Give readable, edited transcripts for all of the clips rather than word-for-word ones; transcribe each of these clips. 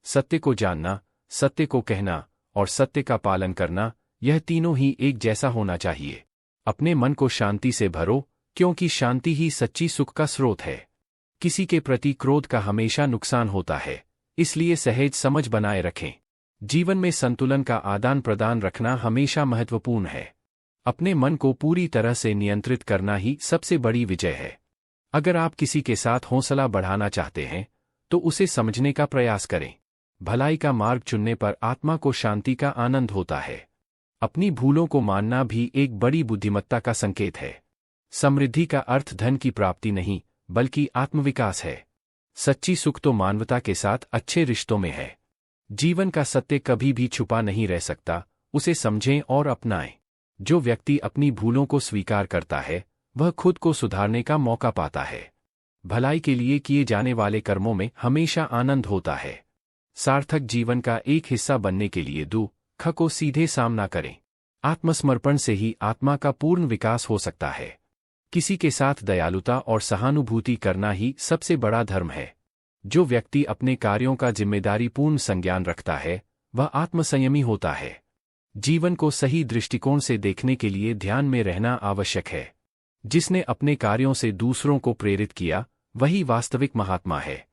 सत्य को जानना, सत्य को कहना और सत्य का पालन करना, यह तीनों ही एक जैसा होना चाहिए। अपने मन को शांति से भरो, क्योंकि शांति ही सच्ची सुख का स्रोत है। किसी के प्रति क्रोध का हमेशा नुकसान होता है, इसलिए सहज समझ बनाए रखें। जीवन में संतुलन का आदान प्रदान रखना हमेशा महत्वपूर्ण है। अपने मन को पूरी तरह से नियंत्रित करना ही सबसे बड़ी विजय है। अगर आप किसी के साथ हौसला बढ़ाना चाहते हैं, तो उसे समझने का प्रयास करें। भलाई का मार्ग चुनने पर आत्मा को शांति का आनंद होता है। अपनी भूलों को मानना भी एक बड़ी बुद्धिमत्ता का संकेत है। समृद्धि का अर्थ धन की प्राप्ति नहीं, बल्कि आत्मविकास है। सच्ची सुख तो मानवता के साथ अच्छे रिश्तों में है। जीवन का सत्य कभी भी छुपा नहीं रह सकता, उसे समझें और अपनाएं। जो व्यक्ति अपनी भूलों को स्वीकार करता है, वह खुद को सुधारने का मौका पाता है। भलाई के लिए किए जाने वाले कर्मों में हमेशा आनंद होता है। सार्थक जीवन का एक हिस्सा बनने के लिए दुख को सीधे सामना करें। आत्मसमर्पण से ही आत्मा का पूर्ण विकास हो सकता है। किसी के साथ दयालुता और सहानुभूति करना ही सबसे बड़ा धर्म है। जो व्यक्ति अपने कार्यों का जिम्मेदारीपूर्ण संज्ञान रखता है, वह आत्मसंयमी होता है। जीवन को सही दृष्टिकोण से देखने के लिए ध्यान में रहना आवश्यक है। जिसने अपने कार्यों से दूसरों को प्रेरित किया, वही वास्तविक महात्मा है।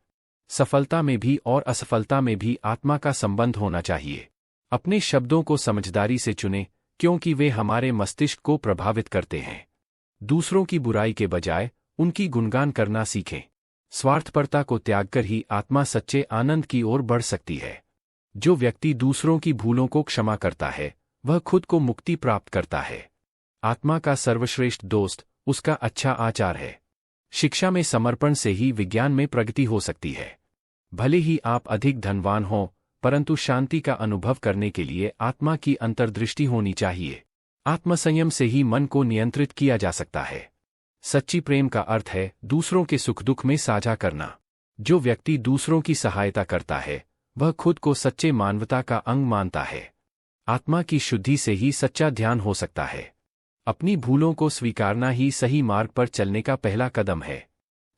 सफलता में भी और असफलता में भी आत्मा का संबंध होना चाहिए। अपने शब्दों को समझदारी से चुनें, क्योंकि वे हमारे मस्तिष्क को प्रभावित करते हैं। दूसरों की बुराई के बजाय उनकी गुणगान करना सीखें। स्वार्थपरता को त्याग कर ही आत्मा सच्चे आनंद की ओर बढ़ सकती है। जो व्यक्ति दूसरों की भूलों को क्षमा करता है, वह खुद को मुक्ति प्राप्त करता है। आत्मा का सर्वश्रेष्ठ दोस्त उसका अच्छा आचार है। शिक्षा में समर्पण से ही विज्ञान में प्रगति हो सकती है। भले ही आप अधिक धनवान हों, परंतु शांति का अनुभव करने के लिए आत्मा की अंतर्दृष्टि होनी चाहिए। आत्मसंयम से ही मन को नियंत्रित किया जा सकता है। सच्ची प्रेम का अर्थ है दूसरों के सुख दुख में साझा करना। जो व्यक्ति दूसरों की सहायता करता है, वह खुद को सच्चे मानवता का अंग मानता है। आत्मा की शुद्धि से ही सच्चा ध्यान हो सकता है। अपनी भूलों को स्वीकारना ही सही मार्ग पर चलने का पहला कदम है।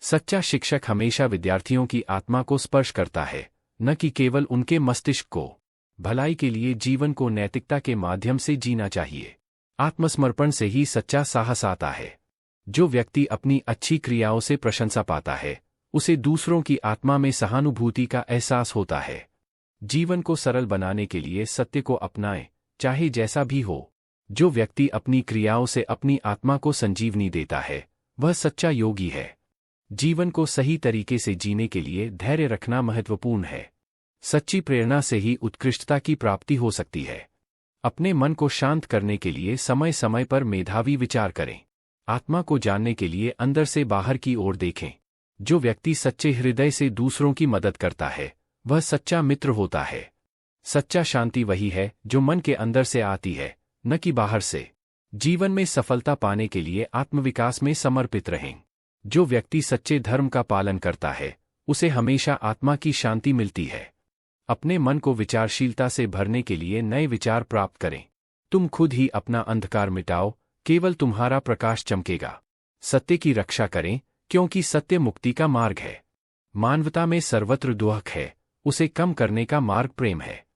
सच्चा शिक्षक हमेशा विद्यार्थियों की आत्मा को स्पर्श करता है, न कि केवल उनके मस्तिष्क को। भलाई के लिए जीवन को नैतिकता के माध्यम से जीना चाहिए। आत्मसमर्पण से ही सच्चा साहस आता है। जो व्यक्ति अपनी अच्छी क्रियाओं से प्रशंसा पाता है, उसे दूसरों की आत्मा में सहानुभूति का एहसास होता है। जीवन को सरल बनाने के लिए सत्य को अपनाएं, चाहे जैसा भी हो। जो व्यक्ति अपनी क्रियाओं से अपनी आत्मा को संजीवनी देता है, वह सच्चा योगी है। जीवन को सही तरीके से जीने के लिए धैर्य रखना महत्वपूर्ण है। सच्ची प्रेरणा से ही उत्कृष्टता की प्राप्ति हो सकती है। अपने मन को शांत करने के लिए समय समय पर मेधावी विचार करें। आत्मा को जानने के लिए अंदर से बाहर की ओर देखें। जो व्यक्ति सच्चे हृदय से दूसरों की मदद करता है, वह सच्चा मित्र होता है। सच्चा शांति वही है जो मन के अंदर से आती है, न कि बाहर से। जीवन में सफलता पाने के लिए आत्मविकास में समर्पित रहें। जो व्यक्ति सच्चे धर्म का पालन करता है, उसे हमेशा आत्मा की शांति मिलती है। अपने मन को विचारशीलता से भरने के लिए नए विचार प्राप्त करें। तुम खुद ही अपना अंधकार मिटाओ, केवल तुम्हारा प्रकाश चमकेगा। सत्य की रक्षा करें, क्योंकि सत्य मुक्ति का मार्ग है। मानवता में सर्वत्र दुख है, उसे कम करने का मार्ग प्रेम है।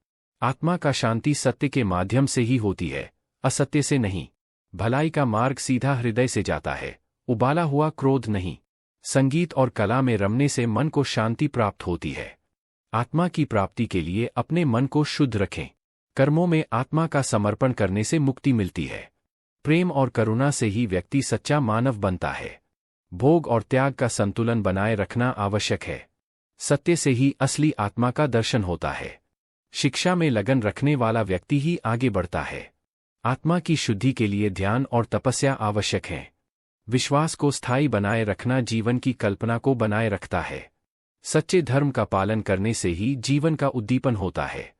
आत्मा का शांति सत्य के माध्यम से ही होती है, असत्य से नहीं। भलाई का मार्ग सीधा हृदय से जाता है, उबाला हुआ क्रोध नहीं। संगीत और कला में रमने से मन को शांति प्राप्त होती है। आत्मा की प्राप्ति के लिए अपने मन को शुद्ध रखें। कर्मों में आत्मा का समर्पण करने से मुक्ति मिलती है। प्रेम और करुणा से ही व्यक्ति सच्चा मानव बनता है। भोग और त्याग का संतुलन बनाए रखना आवश्यक है। सत्य से ही असली आत्मा का दर्शन होता है। शिक्षा में लगन रखने वाला व्यक्ति ही आगे बढ़ता है। आत्मा की शुद्धि के लिए ध्यान और तपस्या आवश्यक है। विश्वास को स्थायी बनाए रखना जीवन की कल्पना को बनाए रखता है। सच्चे धर्म का पालन करने से ही जीवन का उद्दीपन होता है।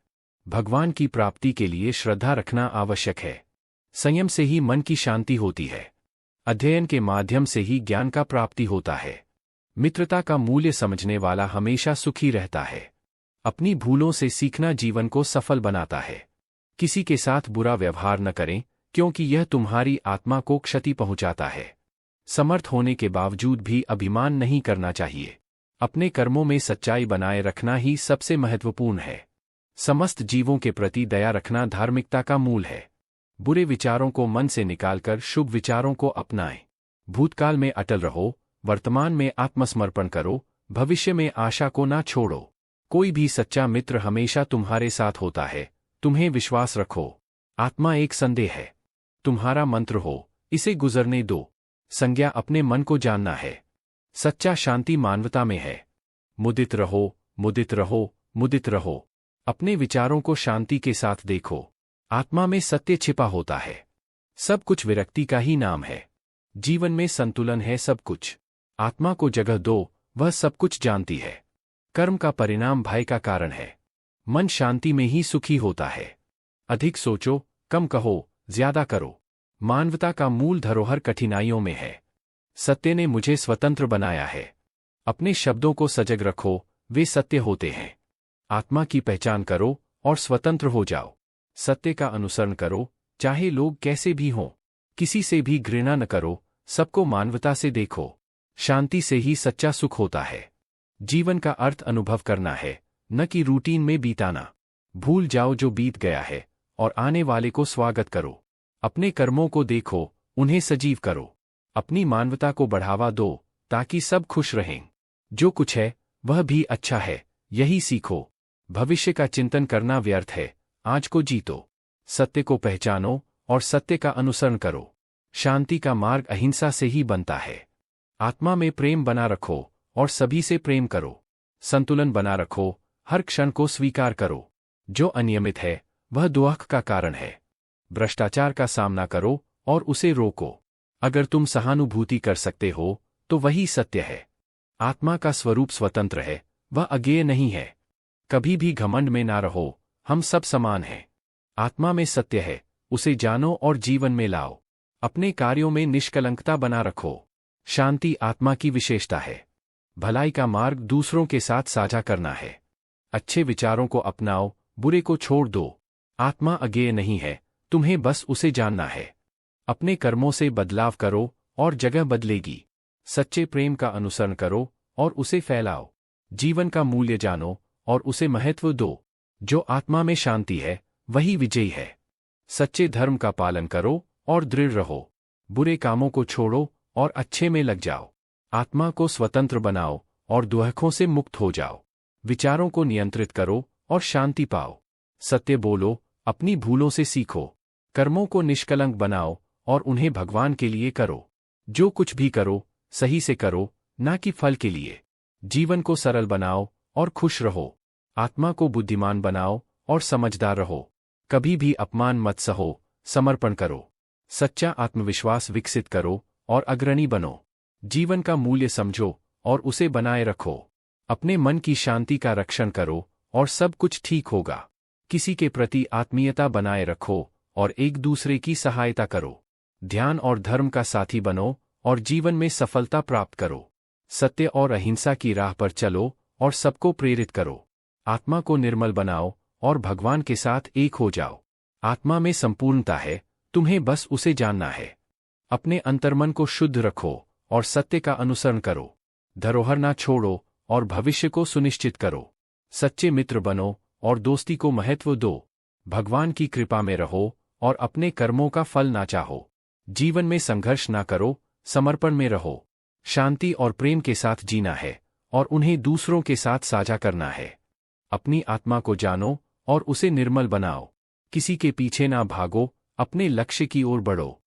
भगवान की प्राप्ति के लिए श्रद्धा रखना आवश्यक है। संयम से ही मन की शांति होती है। अध्ययन के माध्यम से ही ज्ञान का प्राप्ति होता है। मित्रता का मूल्य समझने वाला हमेशा सुखी रहता है। अपनी भूलों से सीखना जीवन को सफल बनाता है। किसी के साथ बुरा व्यवहार न करें, क्योंकि यह तुम्हारी आत्मा को क्षति पहुंचाता है। समर्थ होने के बावजूद भी अभिमान नहीं करना चाहिए। अपने कर्मों में सच्चाई बनाए रखना ही सबसे महत्वपूर्ण है। समस्त जीवों के प्रति दया रखना धार्मिकता का मूल है। बुरे विचारों को मन से निकालकर शुभ विचारों को अपनाएं। भूतकाल में अटल रहो, वर्तमान में आत्मसमर्पण करो, भविष्य में आशा को ना छोड़ो। कोई भी सच्चा मित्र हमेशा तुम्हारे साथ होता है, तुम्हें विश्वास रखो। आत्मा एक संदेह है, तुम्हारा मंत्र हो, इसे गुजरने दो। संज्ञा अपने मन को जानना है। सच्चा शांति मानवता में है। मुदित रहो, मुदित रहो, मुदित रहो। अपने विचारों को शांति के साथ देखो। आत्मा में सत्य छिपा होता है। सब कुछ विरक्ति का ही नाम है। जीवन में संतुलन है सब कुछ। आत्मा को जगह दो, वह सब कुछ जानती है। कर्म का परिणाम भय का कारण है। मन शांति में ही सुखी होता है। अधिक सोचो, कम कहो, ज्यादा करो। मानवता का मूल धरोहर कठिनाइयों में है। सत्य ने मुझे स्वतंत्र बनाया है। अपने शब्दों को सजग रखो, वे सत्य होते हैं। आत्मा की पहचान करो और स्वतंत्र हो जाओ। सत्य का अनुसरण करो, चाहे लोग कैसे भी हों। किसी से भी घृणा न करो, सबको मानवता से देखो। शांति से ही सच्चा सुख होता है। जीवन का अर्थ अनुभव करना है, न कि रूटीन में बीताना। भूल जाओ जो बीत गया है और आने वाले को स्वागत करो। अपने कर्मों को देखो, उन्हें सजीव करो। अपनी मानवता को बढ़ावा दो ताकि सब खुश रहें। जो कुछ है वह भी अच्छा है, यही सीखो। भविष्य का चिंतन करना व्यर्थ है, आज को जीतो। सत्य को पहचानो और सत्य का अनुसरण करो। शांति का मार्ग अहिंसा से ही बनता है। आत्मा में प्रेम बना रखो और सभी से प्रेम करो। संतुलन बना रखो, हर क्षण को स्वीकार करो। जो अनियमित है वह दुख का कारण है। भ्रष्टाचार का सामना करो और उसे रोको। अगर तुम सहानुभूति कर सकते हो तो वही सत्य है। आत्मा का स्वरूप स्वतंत्र है, वह अज्ञेय नहीं है। कभी भी घमंड में ना रहो, हम सब समान हैं। आत्मा में सत्य है, उसे जानो और जीवन में लाओ। अपने कार्यों में निष्कलंकता बना रखो। शांति आत्मा की विशेषता है। भलाई का मार्ग दूसरों के साथ साझा करना है। अच्छे विचारों को अपनाओ, बुरे को छोड़ दो। आत्मा अज्ञेय नहीं है, तुम्हें बस उसे जानना है। अपने कर्मों से बदलाव करो और जगह बदलेगी। सच्चे प्रेम का अनुसरण करो और उसे फैलाओ। जीवन का मूल्य जानो और उसे महत्व दो। जो आत्मा में शांति है वही विजयी है। सच्चे धर्म का पालन करो और दृढ़ रहो। बुरे कामों को छोड़ो और अच्छे में लग जाओ। आत्मा को स्वतंत्र बनाओ और दुखों से मुक्त हो जाओ। विचारों को नियंत्रित करो और शांति पाओ। सत्य बोलो, अपनी भूलों से सीखो। कर्मों को निष्कलंक बनाओ और उन्हें भगवान के लिए करो। जो कुछ भी करो सही से करो, ना कि फल के लिए। जीवन को सरल बनाओ और खुश रहो। आत्मा को बुद्धिमान बनाओ और समझदार रहो। कभी भी अपमान मत सहो, समर्पण करो। सच्चा आत्मविश्वास विकसित करो और अग्रणी बनो। जीवन का मूल्य समझो और उसे बनाए रखो। अपने मन की शांति का रक्षण करो और सब कुछ ठीक होगा। किसी के प्रति आत्मीयता बनाए रखो और एक दूसरे की सहायता करो। ध्यान और धर्म का साथी बनो और जीवन में सफलता प्राप्त करो। सत्य और अहिंसा की राह पर चलो और सबको प्रेरित करो। आत्मा को निर्मल बनाओ और भगवान के साथ एक हो जाओ। आत्मा में संपूर्णता है, तुम्हें बस उसे जानना है। अपने अंतर्मन को शुद्ध रखो और सत्य का अनुसरण करो। धरोहर ना छोड़ो और भविष्य को सुनिश्चित करो। सच्चे मित्र बनो और दोस्ती को महत्व दो। भगवान की कृपा में रहो और अपने कर्मों का फल ना चाहो। जीवन में संघर्ष ना करो, समर्पण में रहो। शांति और प्रेम के साथ जीना है और उन्हें दूसरों के साथ साझा करना है। अपनी आत्मा को जानो और उसे निर्मल बनाओ। किसी के पीछे ना भागो, अपने लक्ष्य की ओर बढ़ो।